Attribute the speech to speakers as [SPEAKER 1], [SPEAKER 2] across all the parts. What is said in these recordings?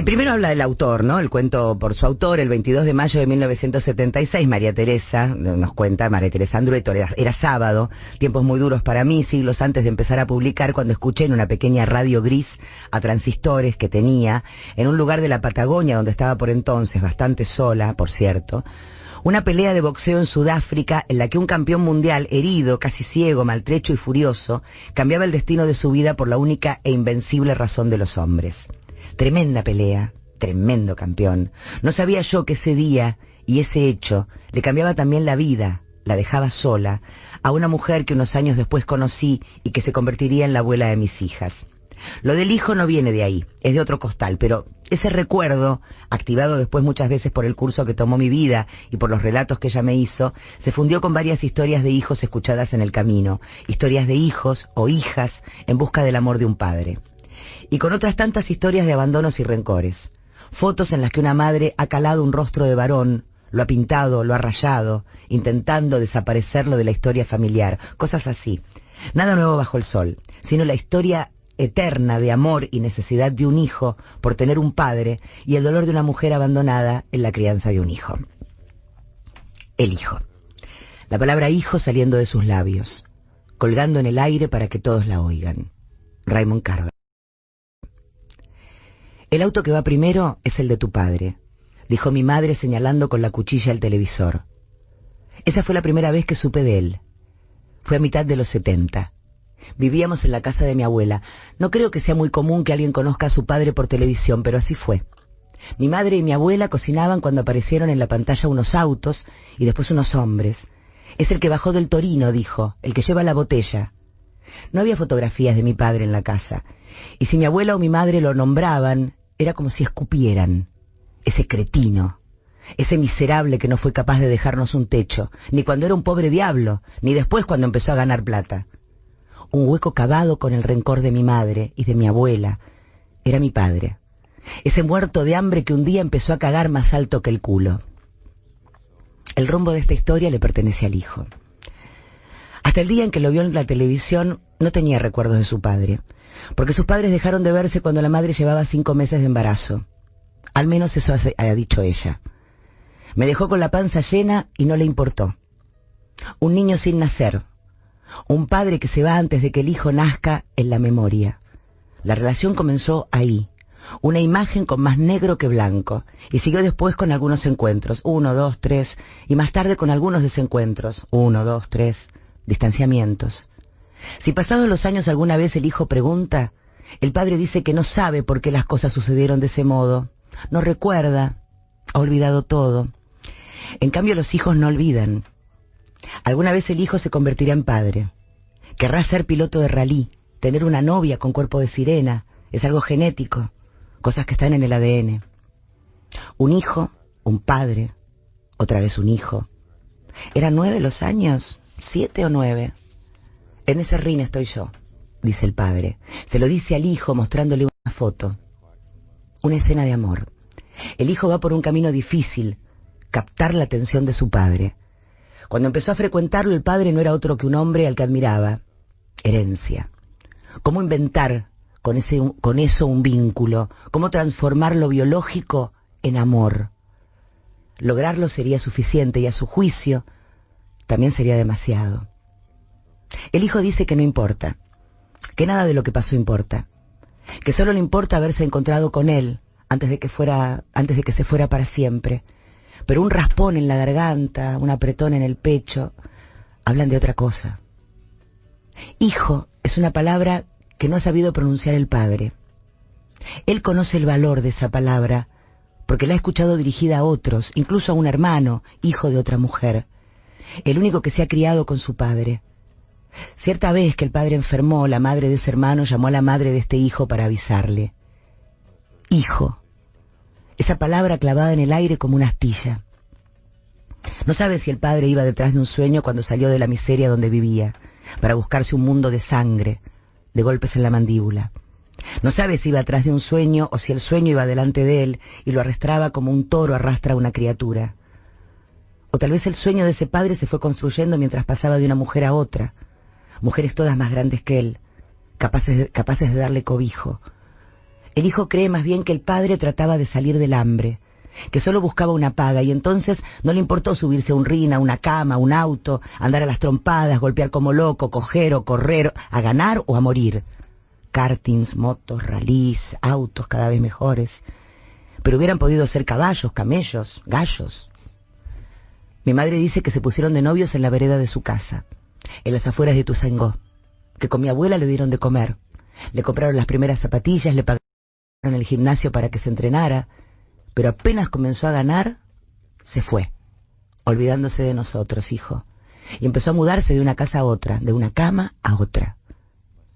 [SPEAKER 1] Primero habla del autor, ¿no? El cuento por su autor, el 22 de mayo de 1976, María Teresa, nos cuenta María Teresa Andrueto, era sábado, tiempos muy duros para mí, siglos antes de empezar a publicar, cuando escuché en una pequeña radio gris a transistores que tenía, en un lugar de la Patagonia donde estaba por entonces, bastante sola, por cierto, una pelea de boxeo en Sudáfrica en la que un campeón mundial, herido, casi ciego, maltrecho y furioso, cambiaba el destino de su vida por la única e invencible razón de los hombres. Tremenda pelea, tremendo campeón. No sabía yo que ese día y ese hecho le cambiaba también la vida, la dejaba sola, a una mujer que unos años después conocí y que se convertiría en la abuela de mis hijas. Lo del hijo no viene de ahí, es de otro costal, pero ese recuerdo, activado después muchas veces por el curso que tomó mi vida y por los relatos que ella me hizo, se fundió con varias historias de hijos escuchadas en el camino, historias de hijos o hijas en busca del amor de un padre. Y con otras tantas historias de abandonos y rencores, fotos en las que una madre ha calado un rostro de varón, lo ha pintado, lo ha rayado, intentando desaparecerlo de la historia familiar, cosas así. Nada nuevo bajo el sol, sino la historia eterna de amor y necesidad de un hijo por tener un padre y el dolor de una mujer abandonada en la crianza de un hijo. El hijo. La palabra hijo saliendo de sus labios, colgando en el aire para que todos la oigan. Raymond Carver. El auto que va primero es el de tu padre, dijo mi madre señalando con la cuchilla el televisor. Esa fue la primera vez que supe de él. Fue a mitad de los 70. Vivíamos en la casa de mi abuela. No creo que sea muy común que alguien conozca a su padre por televisión, pero así fue. Mi madre y mi abuela cocinaban cuando aparecieron en la pantalla unos autos y después unos hombres. Es el que bajó del Torino, dijo, el que lleva la botella. No había fotografías de mi padre en la casa, y si mi abuela o mi madre lo nombraban, era como si escupieran. Ese cretino, ese miserable que no fue capaz de dejarnos un techo, ni cuando era un pobre diablo, ni después cuando empezó a ganar plata. Un hueco cavado con el rencor de mi madre y de mi abuela. Era mi padre, ese muerto de hambre que un día empezó a cagar más alto que el culo. El rumbo de esta historia le pertenece al hijo. Hasta el día en que lo vio en la televisión, no tenía recuerdos de su padre, porque sus padres dejaron de verse cuando la madre llevaba 5 meses de embarazo. Al menos eso ha dicho ella. Me dejó con la panza llena y no le importó. Un niño sin nacer, un padre que se va antes de que el hijo nazca en la memoria. La relación comenzó ahí, una imagen con más negro que blanco, y siguió después con algunos encuentros, 1, 2, 3, y más tarde con algunos desencuentros, 1, 2, 3, distanciamientos. Si pasados los años alguna vez el hijo pregunta, el padre dice que no sabe por qué las cosas sucedieron de ese modo, no recuerda, ha olvidado todo. En cambio los hijos no olvidan. Alguna vez el hijo se convertirá en padre. Querrá ser piloto de ralí, tener una novia con cuerpo de sirena, es algo genético, cosas que están en el ADN. Un hijo, un padre, otra vez un hijo. ¿Eran 9 los años? 7 o 9. En ese rin estoy yo, dice el padre. Se lo dice al hijo mostrándole una foto. Una escena de amor. El hijo va por un camino difícil, captar la atención de su padre. Cuando empezó a frecuentarlo, el padre no era otro que un hombre al que admiraba. Herencia. ¿Cómo inventar con eso un vínculo? ¿Cómo transformar lo biológico en amor? Lograrlo sería suficiente y a su juicio también sería demasiado. El hijo dice que no importa, que nada de lo que pasó importa, que solo le importa haberse encontrado con él antes de que se fuera para siempre. Pero un raspón en la garganta, un apretón en el pecho, hablan de otra cosa. Hijo es una palabra que no ha sabido pronunciar el padre. Él conoce el valor de esa palabra porque la ha escuchado dirigida a otros, incluso a un hermano, hijo de otra mujer, el único que se ha criado con su padre. Cierta vez que el padre enfermó, la madre de ese hermano llamó a la madre de este hijo para avisarle. Hijo. Esa palabra clavada en el aire como una astilla. No sabe si el padre iba detrás de un sueño cuando salió de la miseria donde vivía, para buscarse un mundo de sangre, de golpes en la mandíbula. No sabe si iba atrás de un sueño o si el sueño iba delante de él y lo arrastraba como un toro arrastra a una criatura. O tal vez el sueño de ese padre se fue construyendo mientras pasaba de una mujer a otra, mujeres todas más grandes que él, capaces de darle cobijo. El hijo cree más bien que el padre trataba de salir del hambre, que solo buscaba una paga, y entonces no le importó subirse a un rin, a una cama, a un auto, andar a las trompadas, golpear como loco, coger o correr, a ganar o a morir. Kartings, motos, rallies, autos cada vez mejores. Pero hubieran podido ser caballos, camellos, gallos. Mi madre dice que se pusieron de novios en la vereda de su casa, en las afueras de Ituzaingó, que con mi abuela le dieron de comer, le compraron las primeras zapatillas, le pagaron el gimnasio para que se entrenara, pero apenas comenzó a ganar, se fue, olvidándose de nosotros, hijo, y empezó a mudarse de una casa a otra, de una cama a otra.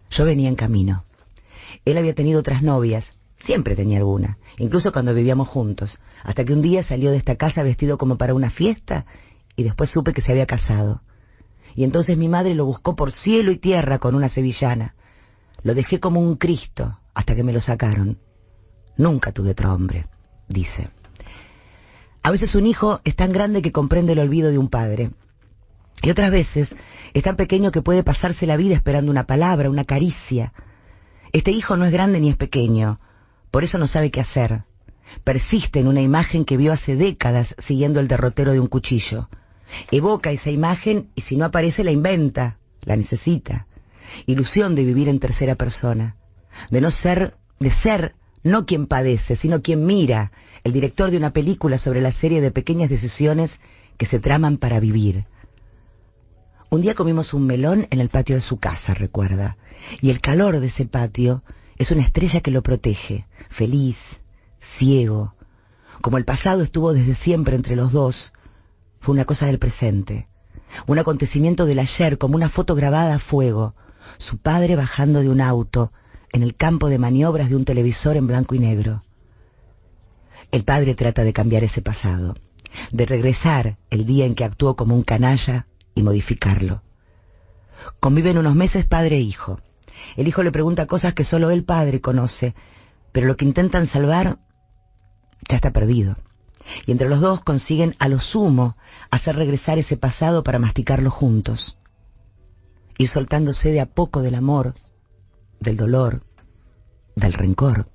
[SPEAKER 1] Yo venía en camino. Él había tenido otras novias, siempre tenía alguna, incluso cuando vivíamos juntos, hasta que un día salió de esta casa vestido como para una fiesta y después supe que se había casado. Y entonces mi madre lo buscó por cielo y tierra con una sevillana. Lo dejé como un Cristo hasta que me lo sacaron. Nunca tuve otro hombre, dice. A veces un hijo es tan grande que comprende el olvido de un padre. Y otras veces es tan pequeño que puede pasarse la vida esperando una palabra, una caricia. Este hijo no es grande ni es pequeño, por eso no sabe qué hacer. Persiste en una imagen que vio hace décadas siguiendo el derrotero de un cuchillo. Evoca esa imagen y si no aparece la inventa, la necesita. Ilusión de vivir en tercera persona, de ser no quien padece, sino quien mira, el director de una película sobre la serie de pequeñas decisiones que se traman para vivir. Un día comimos un melón en el patio de su casa, recuerda, y el calor de ese patio es una estrella que lo protege, feliz, ciego. Como el pasado estuvo desde siempre entre los dos, fue una cosa del presente, un acontecimiento del ayer, como una foto grabada a fuego, su padre bajando de un auto, en el campo de maniobras de un televisor en blanco y negro. El padre trata de cambiar ese pasado, de regresar el día en que actuó como un canalla y modificarlo. Conviven unos meses padre e hijo. El hijo le pregunta cosas que solo el padre conoce, pero lo que intentan salvar ya está perdido. Y entre los dos consiguen a lo sumo hacer regresar ese pasado para masticarlo juntos. Ir soltándose de a poco del amor, del dolor, del rencor,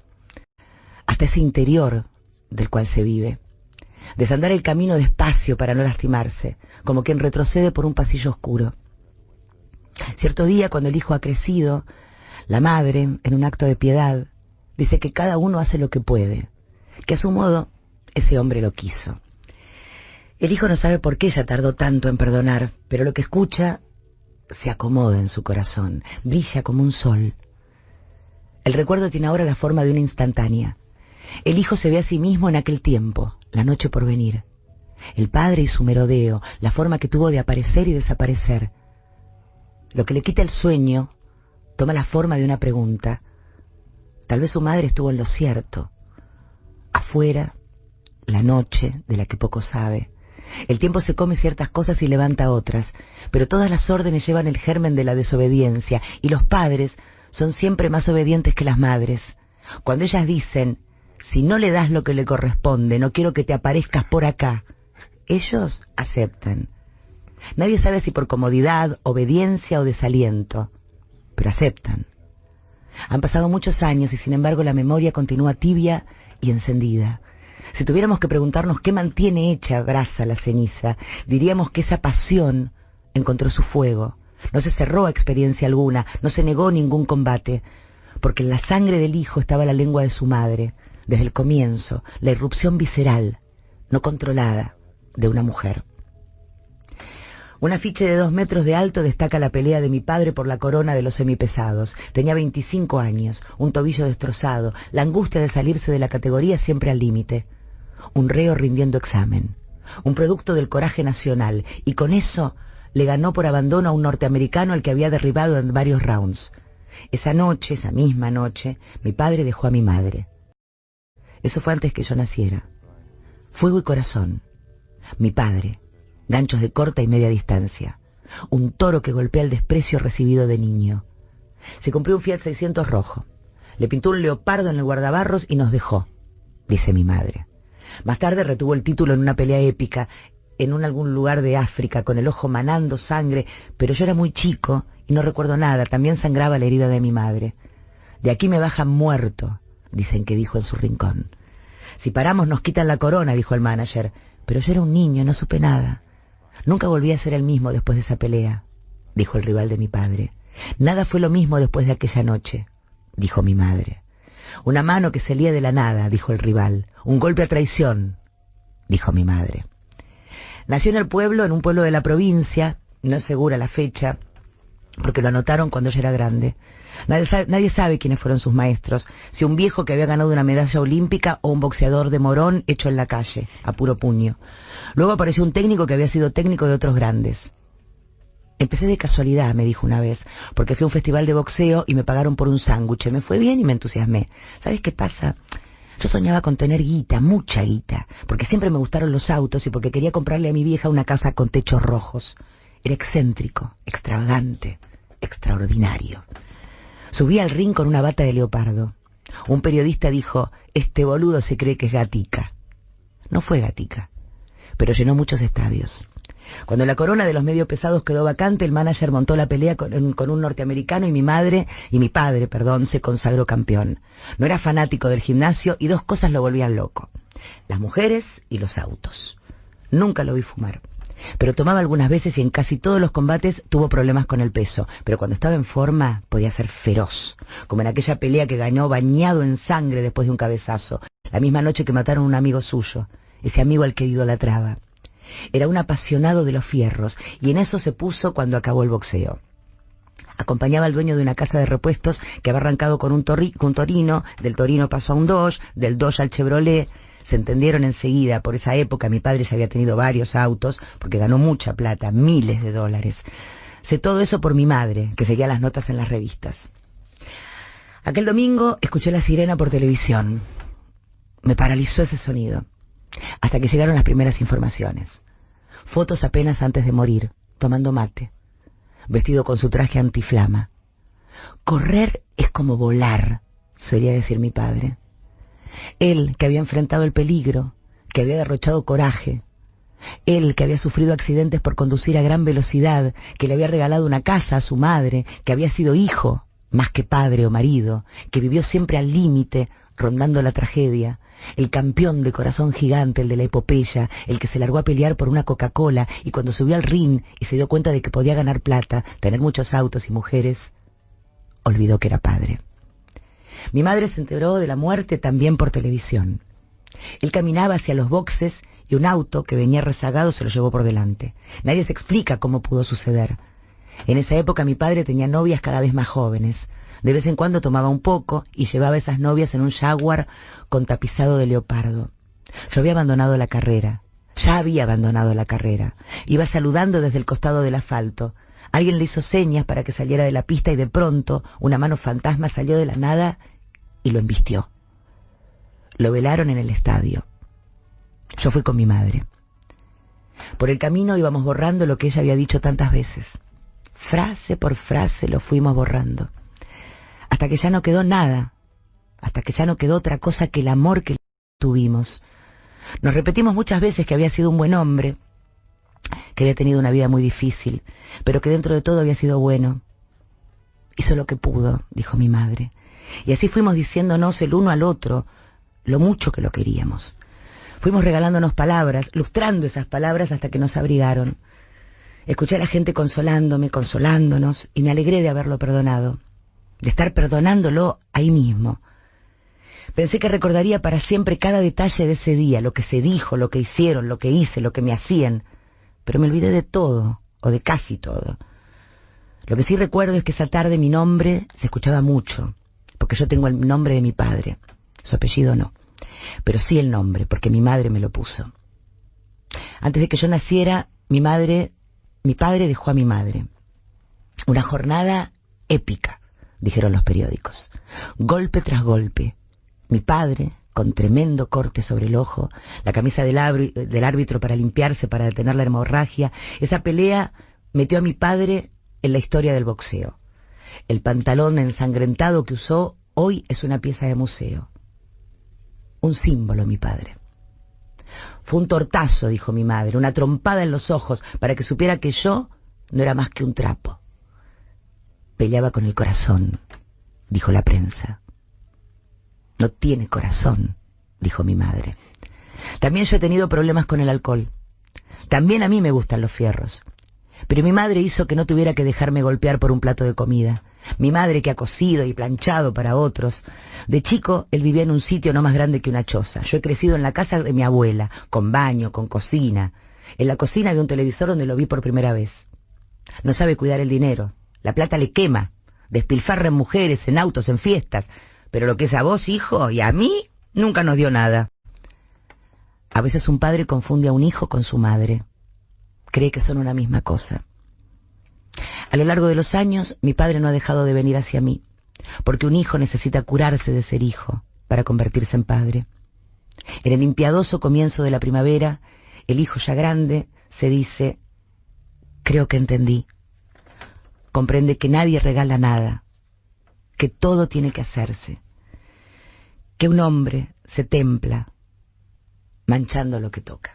[SPEAKER 1] hasta ese interior del cual se vive. Desandar el camino despacio para no lastimarse, como quien retrocede por un pasillo oscuro. Cierto día, cuando el hijo ha crecido, la madre, en un acto de piedad, dice que cada uno hace lo que puede, que a su modo ese hombre lo quiso. El hijo no sabe por qué ella tardó tanto en perdonar, pero lo que escucha se acomoda en su corazón, brilla como un sol. El recuerdo tiene ahora la forma de una instantánea. El hijo se ve a sí mismo en aquel tiempo, la noche por venir. El padre y su merodeo, la forma que tuvo de aparecer y desaparecer. Lo que le quita el sueño toma la forma de una pregunta. Tal vez su madre estuvo en lo cierto. Afuera, la noche, de la que poco sabe. El tiempo se come ciertas cosas y levanta otras, pero todas las órdenes llevan el germen de la desobediencia, y los padres son siempre más obedientes que las madres. Cuando ellas dicen, si no le das lo que le corresponde, no quiero que te aparezcas por acá, ellos aceptan. Nadie sabe si por comodidad, obediencia o desaliento, pero aceptan. Han pasado muchos años y sin embargo la memoria continúa tibia y encendida. Si tuviéramos que preguntarnos qué mantiene hecha brasa la ceniza, diríamos que esa pasión encontró su fuego. No se cerró a experiencia alguna, no se negó ningún combate, porque en la sangre del hijo estaba la lengua de su madre, desde el comienzo, la irrupción visceral, no controlada, de una mujer. Un afiche de 2 metros de alto destaca la pelea de mi padre por la corona de los semipesados. Tenía 25 años, un tobillo destrozado, la angustia de salirse de la categoría siempre al límite. Un reo rindiendo examen, un producto del coraje nacional, y con eso le ganó por abandono a un norteamericano al que había derribado en varios rounds. Esa noche, esa misma noche, mi padre dejó a mi madre. Eso fue antes que yo naciera. Fuego y corazón. Mi padre. Ganchos de corta y media distancia. Un toro que golpea el desprecio recibido de niño. Se compró un Fiat 600 rojo. Le pintó un leopardo en el guardabarros y nos dejó, dice mi madre. Más tarde retuvo el título en una pelea épica en algún lugar de África, con el ojo manando sangre, pero yo era muy chico y no recuerdo nada, también sangraba la herida de mi madre. De aquí me bajan muerto, dicen que dijo en su rincón. Si paramos nos quitan la corona, dijo el manager. Pero yo era un niño, no supe nada. Nunca volví a ser el mismo después de esa pelea, dijo el rival de mi padre. Nada fue lo mismo después de aquella noche, dijo mi madre. Una mano que salía de la nada, dijo el rival. Un golpe a traición, dijo mi madre. Nació en el pueblo, en un pueblo de la provincia, no es segura la fecha, porque lo anotaron cuando ella era grande. Nadie sabe quiénes fueron sus maestros, si un viejo que había ganado una medalla olímpica o un boxeador de Morón hecho en la calle, a puro puño. Luego apareció un técnico que había sido técnico de otros grandes. Empecé de casualidad, me dijo una vez, porque fui a un festival de boxeo y me pagaron por un sándwich. Me fue bien y me entusiasmé. ¿Sabes qué pasa? Yo soñaba con tener guita, mucha guita, porque siempre me gustaron los autos y porque quería comprarle a mi vieja una casa con techos rojos. Era excéntrico, extravagante, extraordinario. Subí al ring con una bata de leopardo. Un periodista dijo, este boludo se cree que es Gatica. No fue Gatica, pero llenó muchos estadios. Cuando la corona de los medio pesados quedó vacante, el manager montó la pelea con un norteamericano y mi padre, se consagró campeón. No era fanático del gimnasio y dos cosas lo volvían loco: las mujeres y los autos. Nunca lo vi fumar, pero tomaba algunas veces y en casi todos los combates tuvo problemas con el peso, pero cuando estaba en forma podía ser feroz, como en aquella pelea que ganó bañado en sangre después de un cabezazo, la misma noche que mataron a un amigo suyo, ese amigo al que idolatraba. Era un apasionado de los fierros, y en eso se puso cuando acabó el boxeo. Acompañaba al dueño de una casa de repuestos que había arrancado con un Torino, del Torino pasó a un Dodge, del Dodge al Chevrolet. Se entendieron enseguida. Por esa época mi padre ya había tenido varios autos, porque ganó mucha plata, miles de dólares. Sé todo eso por mi madre, que seguía las notas en las revistas. Aquel domingo escuché la sirena por televisión. Me paralizó ese sonido, hasta que llegaron las primeras informaciones. Fotos apenas antes de morir, tomando mate, vestido con su traje antiflama. Correr es como volar, solía decir mi padre. Él, que había enfrentado el peligro, que había derrochado coraje. Él, que había sufrido accidentes por conducir a gran velocidad, que le había regalado una casa a su madre, que había sido hijo, más que padre o marido, que vivió siempre al límite, rondando la tragedia. El campeón de corazón gigante, el de la epopeya, el que se largó a pelear por una Coca-Cola y cuando subió al ring y se dio cuenta de que podía ganar plata, tener muchos autos y mujeres, olvidó que era padre. Mi madre se enteró de la muerte también por televisión. Él caminaba hacia los boxes y un auto que venía rezagado se lo llevó por delante. Nadie se explica cómo pudo suceder. En esa época mi padre tenía novias cada vez más jóvenes. De vez en cuando tomaba un poco y llevaba a esas novias en un Jaguar con tapizado de leopardo. Yo había abandonado la carrera. Ya había abandonado la carrera. Iba saludando desde el costado del asfalto. Alguien le hizo señas para que saliera de la pista y de pronto una mano fantasma salió de la nada y lo embistió. Lo velaron en el estadio. Yo fui con mi madre. Por el camino íbamos borrando lo que ella había dicho tantas veces. Frase por frase lo fuimos borrando. Hasta que ya no quedó nada, hasta que ya no quedó otra cosa que el amor que tuvimos. Nos repetimos muchas veces que había sido un buen hombre, que había tenido una vida muy difícil, pero que dentro de todo había sido bueno. Hizo lo que pudo, dijo mi madre, y así fuimos diciéndonos el uno al otro lo mucho que lo queríamos. Fuimos regalándonos palabras, lustrando esas palabras hasta que nos abrigaron. Escuché a la gente consolándome, consolándonos, y me alegré de haberlo perdonado, de estar perdonándolo ahí mismo. Pensé que recordaría para siempre cada detalle de ese día, lo que se dijo, lo que hicieron, lo que hice, lo que me hacían, pero me olvidé de todo, o de casi todo. Lo que sí recuerdo es que esa tarde mi nombre se escuchaba mucho, porque yo tengo el nombre de mi padre, su apellido no, pero sí el nombre, porque mi madre me lo puso. Antes de que yo naciera, mi padre dejó a mi madre. Una jornada épica, dijeron los periódicos. Golpe tras golpe. Mi padre, con tremendo corte sobre el ojo, la camisa del árbitro para limpiarse, para detener la hemorragia. Esa pelea metió a mi padre en la historia del boxeo. El pantalón ensangrentado que usó hoy es una pieza de museo. Un símbolo, mi padre. Fue un tortazo, dijo mi madre, una trompada en los ojos, para que supiera que yo no era más que un trapo. Peleaba con el corazón, dijo la prensa. No tiene corazón, dijo mi madre. También yo he tenido problemas con el alcohol. También a mí me gustan los fierros. Pero mi madre hizo que no tuviera que dejarme golpear por un plato de comida. Mi madre que ha cosido y planchado para otros. De chico, él vivía en un sitio no más grande que una choza. Yo he crecido en la casa de mi abuela, con baño, con cocina. En la cocina había un televisor donde lo vi por primera vez. No sabe cuidar el dinero. La plata le quema. Despilfarra en mujeres, en autos, en fiestas. Pero lo que es a vos, hijo, y a mí, nunca nos dio nada. A veces un padre confunde a un hijo con su madre. Cree que son una misma cosa. A lo largo de los años, mi padre no ha dejado de venir hacia mí, porque un hijo necesita curarse de ser hijo para convertirse en padre. En el impiadoso comienzo de la primavera, el hijo ya grande se dice: creo que entendí. Comprende que nadie regala nada, que todo tiene que hacerse, que un hombre se templa manchando lo que toca.